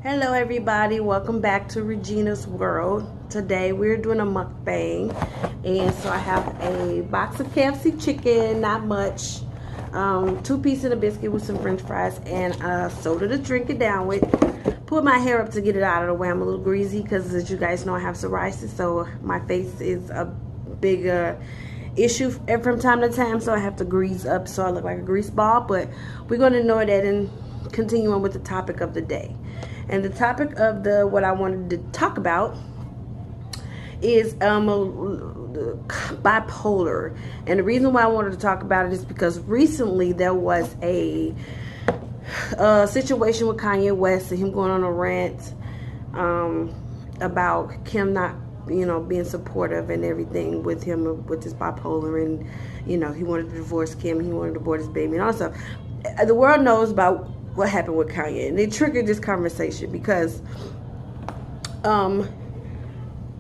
Hello everybody, welcome back to Regina's World. Today we're doing a mukbang, and so I have a box of KFC chicken, not much, 2 pieces of biscuit with some french fries, and a soda to drink it down with. Put my hair up to get it out of the way. I'm a little greasy because, as you guys know, I have psoriasis, so my face is a big issue from time to time, so I have to grease up so I look like a grease ball. But we're going to ignore that and continue on with the topic of the day. And the topic of what I wanted to talk about is bipolar. And the reason why I wanted to talk about it is because recently there was a situation with Kanye West and him going on a rant about Kim not, being supportive and everything with him with his bipolar, and he wanted to divorce Kim, he wanted to abort his baby, and also the world knows about what happened with Kanye, and it triggered this conversation because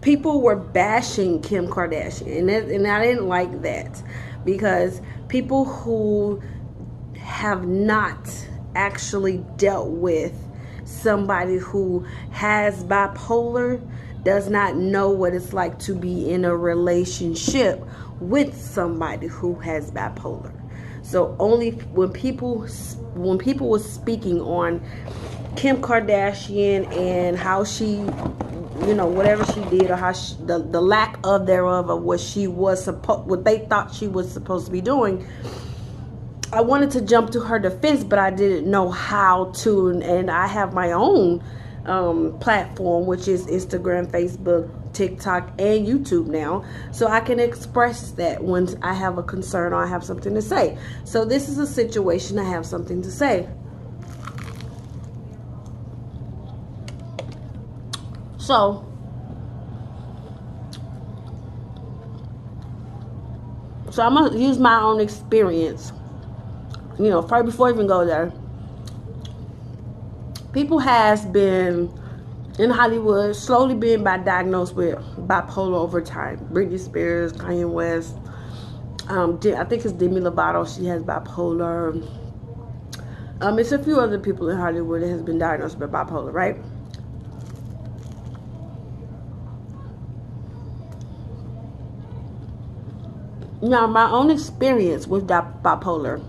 people were bashing Kim Kardashian, and I didn't like that, because people who have not actually dealt with somebody who has bipolar does not know what it's like to be in a relationship with somebody who has bipolar. So only when people were speaking on Kim Kardashian and how she, whatever she did, or how the lack of thereof of what they thought she was supposed to be doing, I wanted to jump to her defense, but I didn't know how to. And I have my own platform, which is Instagram, Facebook, TikTok, and YouTube now, so I can express that when I have a concern or I have something to say. So this is a situation I have something to say. So I'm gonna use my own experience. First, before I even go there, people has been in Hollywood slowly being diagnosed with bipolar over time. Britney Spears, Kanye West, I think it's Demi Lovato, she has bipolar. It's a few other people in Hollywood that has been diagnosed with bipolar, right? Now, my own experience with bipolar,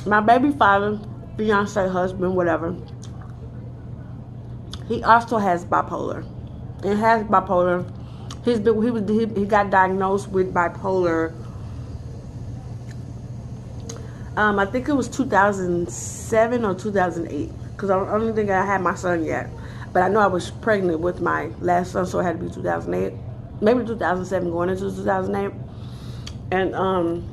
my baby father, fiance, husband, whatever, he also has bipolar. And has bipolar. He got diagnosed with bipolar. I think it was 2007 or 2008, because I don't think I had my son yet. But I know I was pregnant with my last son, so it had to be 2008, maybe 2007, going into 2008. And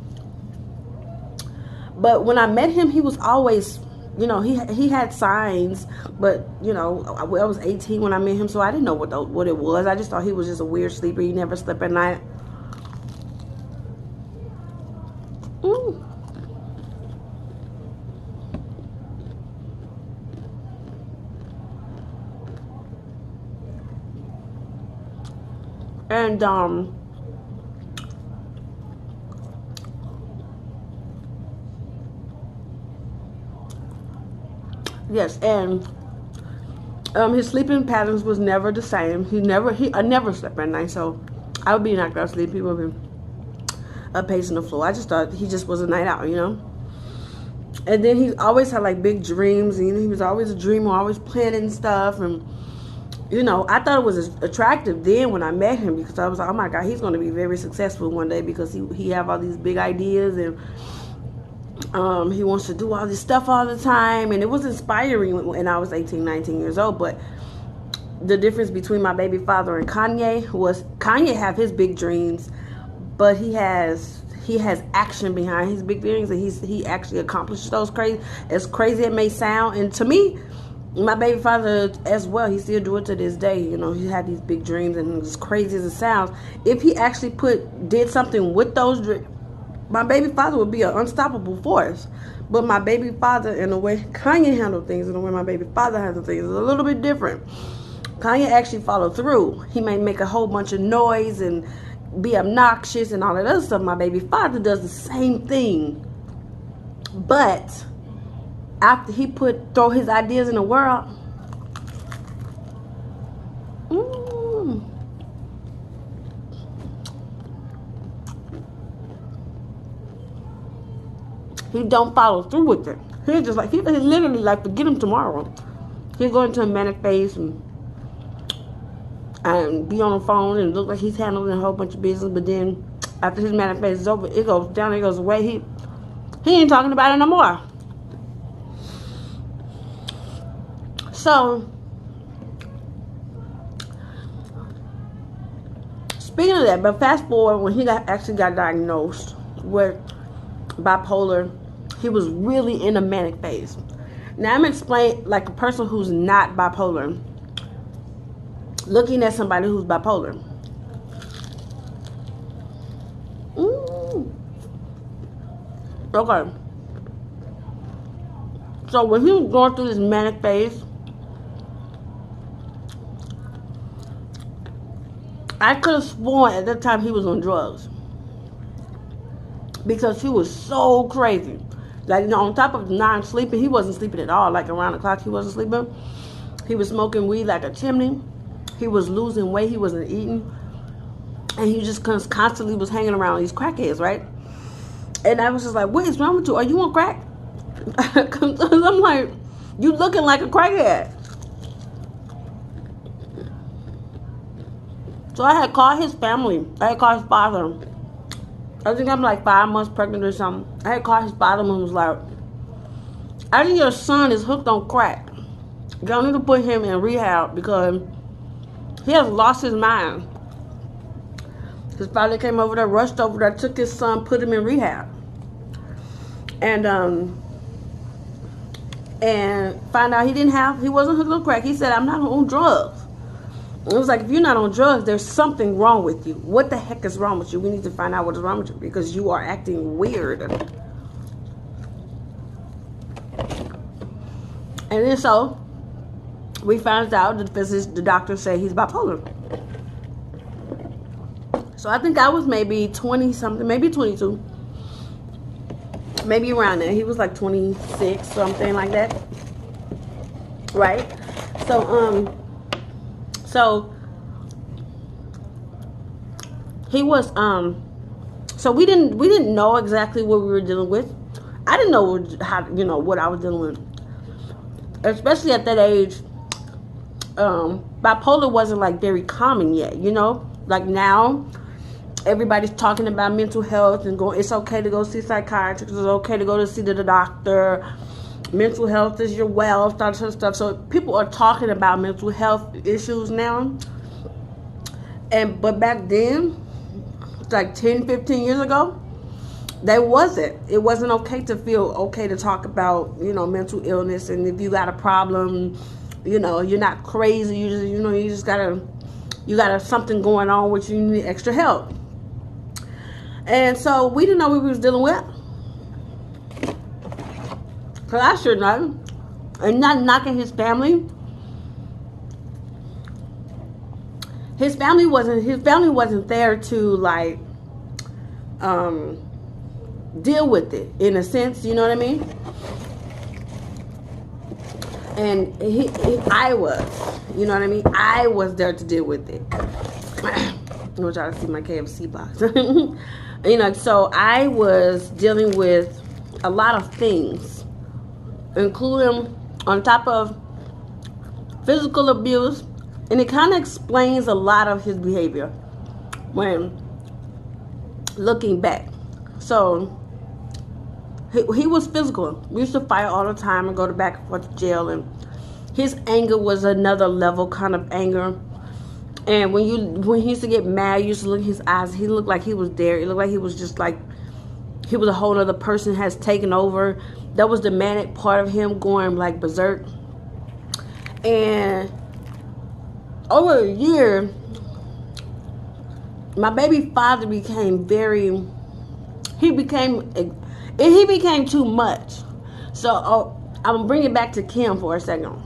but when I met him, he was always, he had signs, but I was 18 when I met him, so I didn't know what it was. I just thought he was just a weird sleeper. He never slept at night. And yes, and his sleeping patterns was never the same. I never slept at night, so I would be knocked out asleep. People would be pacing the floor. I just thought he just was a night out, And then he always had like big dreams, and he was always a dreamer, always planning stuff, and I thought it was attractive then when I met him, because I was like, oh my God, he's going to be very successful one day, because he have all these big ideas, and he wants to do all this stuff all the time. And it was inspiring when I was 18, 19 years old. But the difference between my baby father and Kanye was Kanye have his big dreams, but he has action behind his big dreams, and he actually accomplishes those, as crazy it may sound. And to me, my baby father as well, he still do it to this day. He had these big dreams, and as crazy as it sounds, if he actually did something with those dreams, my baby father would be an unstoppable force. But my baby father, and the way Kanye handled things and the way my baby father handled things is a little bit different. Kanye actually followed through. He may make a whole bunch of noise and be obnoxious and all that other stuff. My baby father does the same thing. But after he throw his ideas in the world. He don't follow through with it. He's just like, he literally like, forget him tomorrow. He'll go into a manic phase and be on the phone and look like he's handling a whole bunch of business, but then after his manic phase is over, it goes down, it goes away. He ain't talking about it no more. So, speaking of that, but fast forward, when he actually got diagnosed with bipolar, he was really in a manic phase. Now I'm explaining like a person who's not bipolar, looking at somebody who's bipolar. Okay. So when he was going through this manic phase, I could have sworn at that time he was on drugs, because he was so crazy. Like, you know, on top of not sleeping, he wasn't sleeping at all. Like around the clock, he wasn't sleeping. He was smoking weed like a chimney. He was losing weight. He wasn't eating, and he just constantly was hanging around these crackheads, right? And I was just like, what is wrong with you? Are you on crack? Because I'm like, you looking like a crackhead. So I had called his family. I had called his father. I think I'm like 5 months pregnant or something. I had called his father and was like, I think your son is hooked on crack. Y'all need to put him in rehab because he has lost his mind. His father came over there, rushed over there, took his son, put him in rehab. And find out he wasn't hooked on crack. He said, I'm not on drugs. It was like, if you're not on drugs, there's something wrong with you. What the heck is wrong with you? We need to find out what is wrong with you because you are acting weird. And then so we found out that the doctor said he's bipolar. So I think I was maybe 20 something, maybe 22, maybe around there. He was like 26, something like that, right? So he was so we didn't know exactly what we were dealing with. I didn't know what I was dealing with, especially at that age. Bipolar wasn't like very common yet, like now everybody's talking about mental health and going, it's okay to go see psychiatrists, it's okay to go to see the doctor. Mental health is your wealth, all that stuff. So people are talking about mental health issues now. But back then, like 10, 15 years ago, it wasn't okay to feel okay to talk about, mental illness. And if you got a problem, you're not crazy. You just got something going on which you need extra help. And so we didn't know what we was dealing with. Cause I sure know, and not knocking his family. His family wasn't there to like deal with it in a sense, you know what I mean? And I was, you know what I mean? I was there to deal with it. I'm gonna try to see my KFC box. So I was dealing with a lot of things, including on top of physical abuse, and it kind of explains a lot of his behavior when looking back. So he was physical. We used to fight all the time and go back and forth to jail, and his anger was another level kind of anger. And when he used to get mad, you used to look at his eyes. He looked like he was there. It looked like he was just like he was a whole other person has taken over. That was the manic part of him going like berserk. And over a year, my baby father became he became too much. So I'm gonna bring it back to Kim for a second.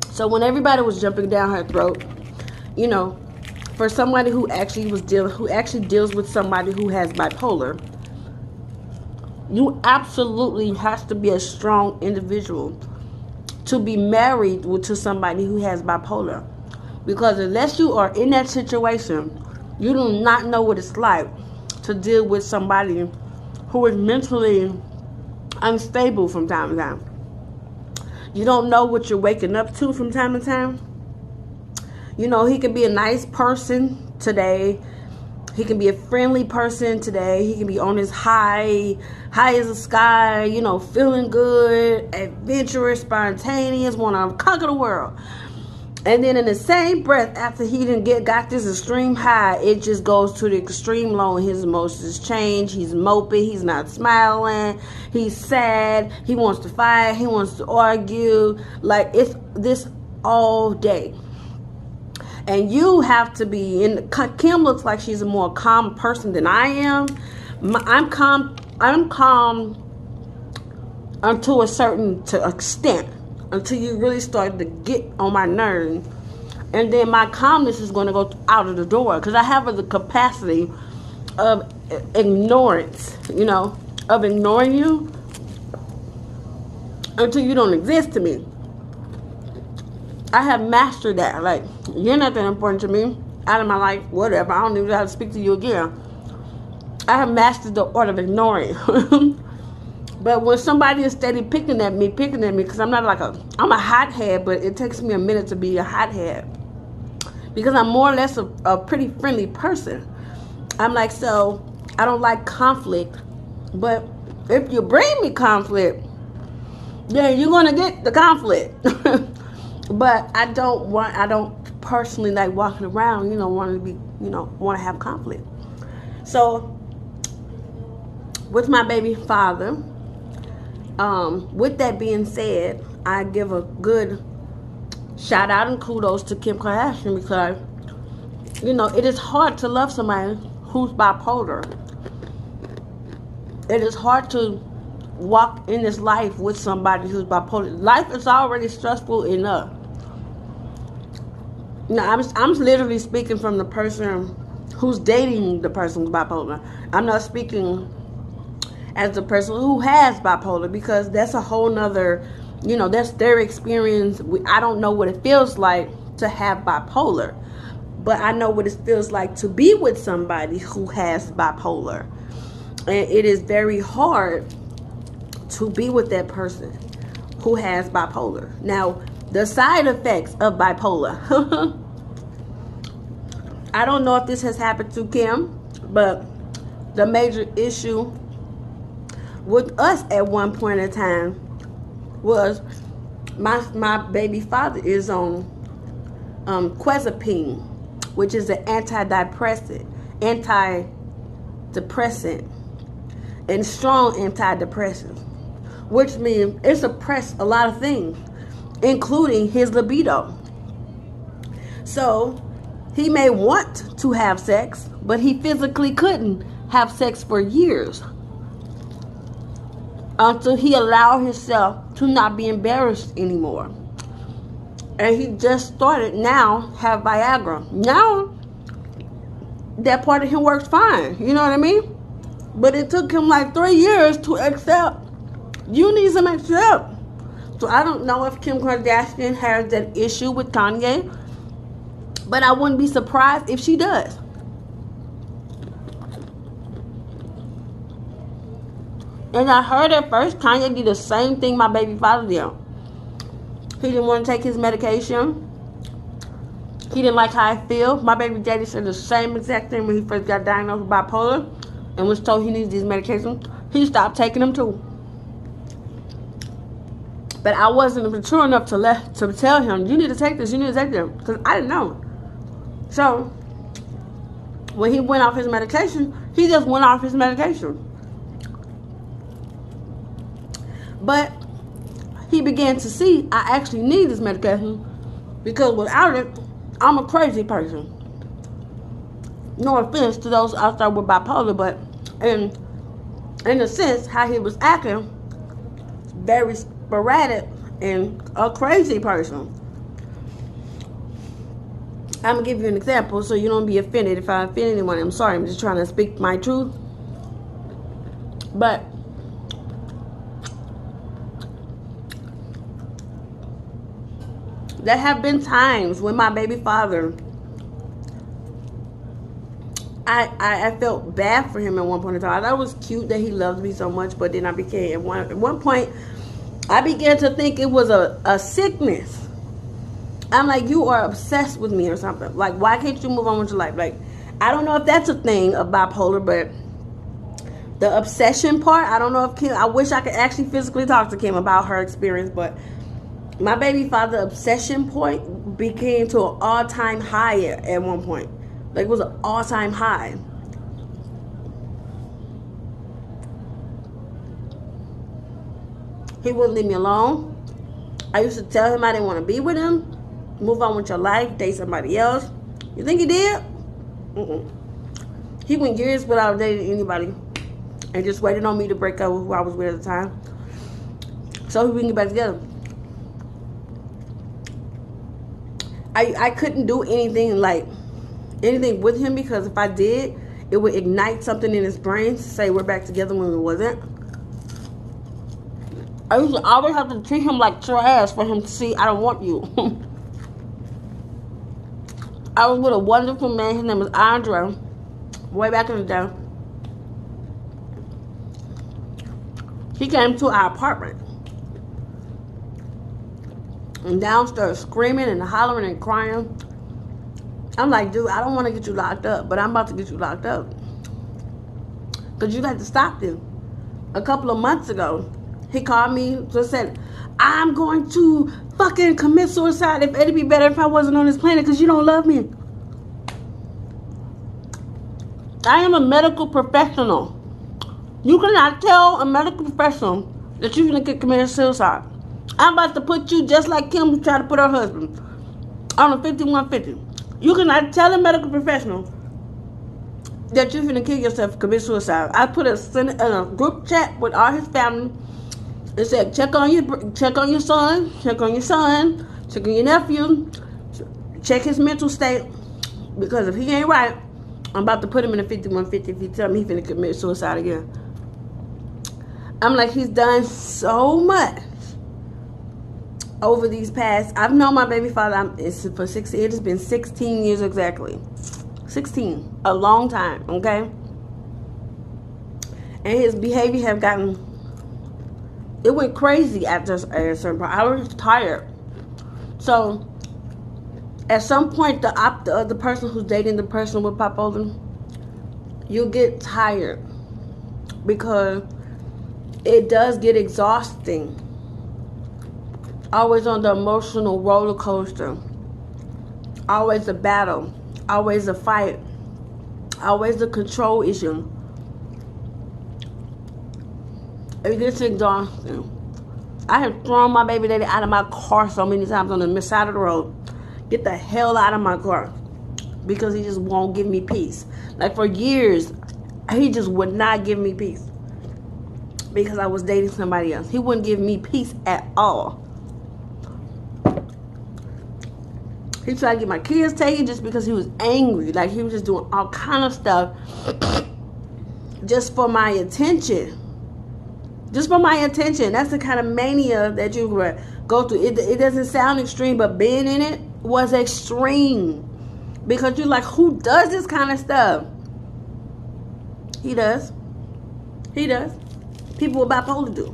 So when everybody was jumping down her throat, for somebody who actually deals with somebody who has bipolar, You absolutely have to be a strong individual to be married to somebody who has bipolar. Because unless you are in that situation, you do not know what it's like to deal with somebody who is mentally unstable from time to time. You don't know what you're waking up to from time to time. You know, he can be a nice person today. He can be a friendly person today. He can be on his high as the sky, you know, feeling good, adventurous, spontaneous, want to conquer the world. And then in the same breath, after he got this extreme high, it just goes to the extreme low, and his emotions change. He's moping. He's not smiling. He's sad. He wants to fight. He wants to argue. Like, it's this all day. And you have to be in. Kim looks like she's a more calm person than I am. I'm calm until a certain extent, until you really start to get on my nerves. And then my calmness is going to go out of the door, because I have the capacity of ignorance, you know, of ignoring you until you don't exist to me. I have mastered that. Like, you're not that important to me. Out of my life, whatever. I don't even know how to speak to you again. I have mastered the art of ignoring. But when somebody is steady picking at me, because I'm a hothead, but it takes me a minute to be a hothead. Because I'm more or less a pretty friendly person. I'm like, so, I don't like conflict. But if you bring me conflict, then you're going to get the conflict. But I don't personally like walking around, you know, want to have conflict. So, with my baby father, with that being said, I give a good shout out and kudos to Kim Kardashian, because, you know, it is hard to love somebody who's bipolar. It is hard to walk in this life with somebody who's bipolar. Life is already stressful enough. Now, I'm literally speaking from the person who's dating the person who's bipolar. I'm not speaking as the person who has bipolar, because that's a whole nother, you know, that's their experience. I don't know what it feels like to have bipolar, but I know what it feels like to be with somebody who has bipolar. And it is very hard to be with that person who has bipolar. Now, the side effects of bipolar. I don't know if this has happened to Kim, but the major issue with us at one point in time was my baby father is on quizapine, which is an antidepressant, and strong antidepressant, which means it suppresses a lot of things, including his libido. So he may want to have sex, but he physically couldn't have sex for years until he allowed himself to not be embarrassed anymore. And he just started now have Viagra. Now that part of him works fine, you know what I mean? But it took him like 3 years to accept. You need some extra help. So I don't know if Kim Kardashian has that issue with Kanye, but I wouldn't be surprised if she does. And I heard at first Kanye did the same thing my baby father did. He didn't want to take his medication. He didn't like how I feel. My baby daddy said the same exact thing when he first got diagnosed with bipolar and was told he needs these medications. He stopped taking them too. But I wasn't mature enough to tell him, you need to take this, you need to take them, because I didn't know. So when he went off his medication, he just went off his medication. But he began to see I actually need this medication, because without it, I'm a crazy person. No offense to those out there with bipolar, but in a sense, how he was acting, very sporadic and a crazy person. I'm gonna give you an example so you don't be offended if I offend anyone. I'm sorry, I'm just trying to speak my truth. But There have been times when my baby father, I felt bad for him at one point in time. I thought it was cute that he loved me so much, but then I became, at one point, I began to think it was a sickness. I'm like, you are obsessed with me or something. Like, why can't you move on with your life? Like, I don't know if that's a thing of bipolar, but the obsession part, I don't know if Kim, I wish I could actually physically talk to Kim about her experience, but my baby father obsession point became to an all-time high at one point. Like, it was an all-time high. He wouldn't leave me alone. I used to tell him I didn't want to be with him. Move on with your life, date somebody else. You think he did? He went years without dating anybody and just waited on me to break up with who I was with at the time, so we can get back together. I couldn't do anything with him, because if I did, it would ignite something in his brain to say we're back together when we wasn't. I used to always have to treat him like trash for him to see I don't want you. I was with a wonderful man. His name was Andre. Way back in the day. He came to our apartment. And downstairs screaming and hollering and crying. I'm like, dude, I don't want to get you locked up, but I'm about to get you locked up. Because you got to stop this. A couple of months ago, he called me, just said, I'm going to fucking commit suicide. If it'd be better if I wasn't on this planet because you don't love me. I am a medical professional. You cannot tell a medical professional that you're going to get committed suicide. I'm about to put you just like Kim tried to put her husband on a 5150. You cannot tell a medical professional that you're going to kill yourself and commit suicide. I put a group chat with all his family. It said, check on your son, check on your nephew, check his mental state, because if he ain't right, I'm about to put him in a 5150 if he tell me he's gonna commit suicide again. I'm like, he's done so much over these past. I've known my baby father for 16. It has been 16 years exactly. 16, a long time, okay. And his behavior have gotten. It went crazy after a certain point. I was tired. So, at some point, the other person who's dating the person with bipolar, you'll get tired. Because it does get exhausting. Always on the emotional roller coaster. Always a battle. Always a fight. Always a control issue. It gets exhausting. I have thrown my baby daddy out of my car so many times on the side of the road. Get the hell out of my car. Because he just won't give me peace. Like for years, he just would not give me peace. Because I was dating somebody else. He wouldn't give me peace at all. He tried to get my kids taken just because he was angry. Like he was just doing all kind of stuff. Just for my attention. Just for my attention. That's the kind of mania that you go through. It doesn't sound extreme, but being in it was extreme. Because you're like, who does this kind of stuff? He does. He does. People with bipolar do.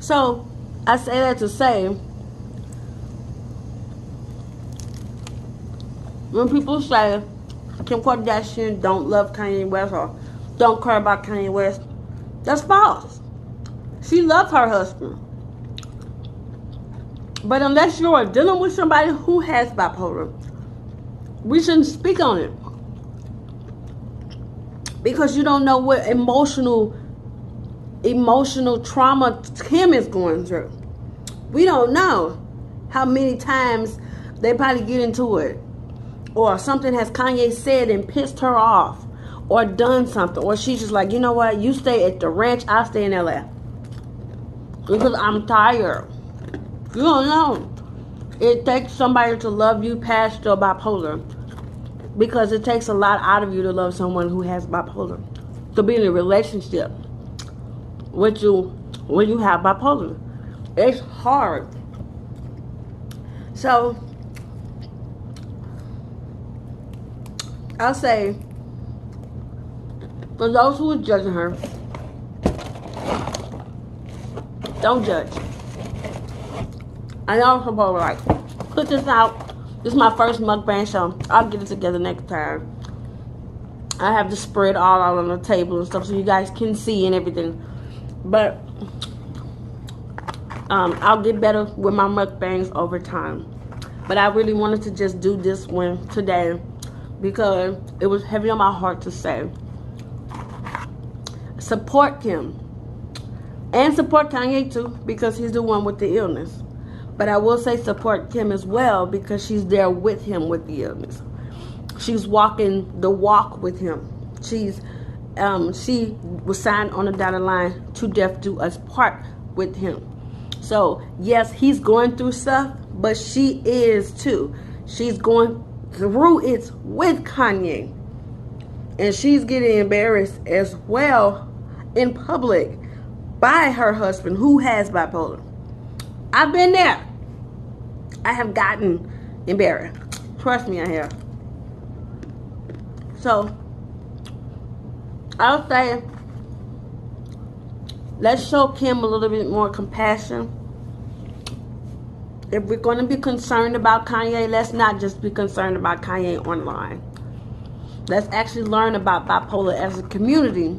So, I say that to say, when people say Kim Kardashian don't love Kanye West or don't care about Kanye West, that's false. She loves her husband. But unless you're dealing with somebody who has bipolar, we shouldn't speak on it. Because you don't know what emotional trauma Kim is going through. We don't know how many times they probably get into it. Or something has Kanye said and pissed her off. Or done something. Or she's just like, you know what? You stay at the ranch, I'll stay in LA. Because I'm tired. You don't know. It takes somebody to love you past your bipolar. Because it takes a lot out of you to love someone who has bipolar. To be in a relationship with you when you have bipolar. It's hard. So I'll say, for those who are judging her, don't judge. I know I'm supposed to like put this out. This is my first mukbang, so I'll get it together next time. I have the spread all out on the table and stuff so you guys can see and everything. But I'll get better with my mukbangs over time. But I really wanted to just do this one today because it was heavy on my heart to say. Support Kim. And support Kanye too, because he's the one with the illness. But I will say support Kim as well because she's there with him with the illness. She's walking the walk with him. She was signed on the dotted line to death do us part with him. So yes, he's going through stuff, but she is too. She's going through it with Kanye. And she's getting embarrassed as well in public by her husband who has bipolar. I've been there. I have gotten embarrassed. Trust me, I have. So I'll say, let's show Kim a little bit more compassion. If we're going to be concerned about Kanye, let's not just be concerned about Kanye online. Let's actually learn about bipolar as a community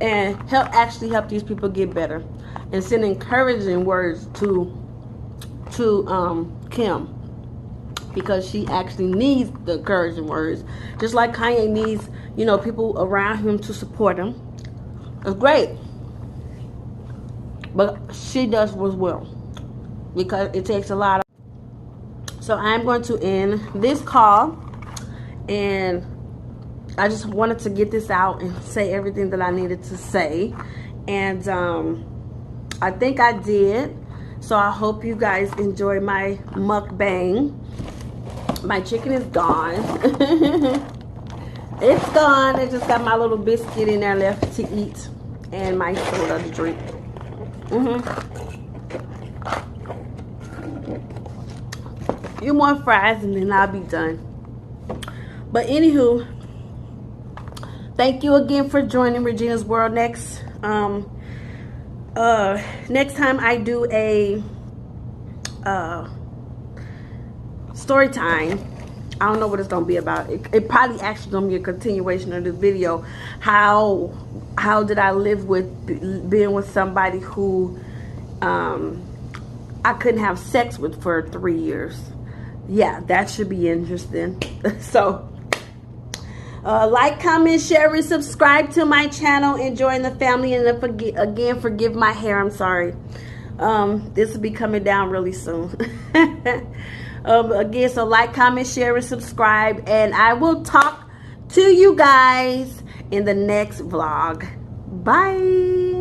and help these people get better, and send encouraging words to Kim, because she actually needs the encouraging words, just like Kanye needs, you know, people around him to support him. It's great, but she does as well, because it takes a lot of. So I'm going to end this call, and I just wanted to get this out and say everything that I needed to say. And I think I did. So I hope you guys enjoy my mukbang. My chicken is gone. It's gone. I just got my little biscuit in there left to eat. And my soda to drink. A few more fries and then I'll be done. But anywho, thank you again for joining Regina's World. Next time I do a story time, I don't know what it's gonna be about. It probably actually gonna be a continuation of this video. How did I live with being with somebody who I couldn't have sex with for 3 years? Yeah, that should be interesting. So like, comment, share, and subscribe to my channel and join the family. And again, forgive my hair. I'm sorry. This will be coming down really soon. Again, so like, comment, share, and subscribe. And I will talk to you guys in the next vlog. Bye.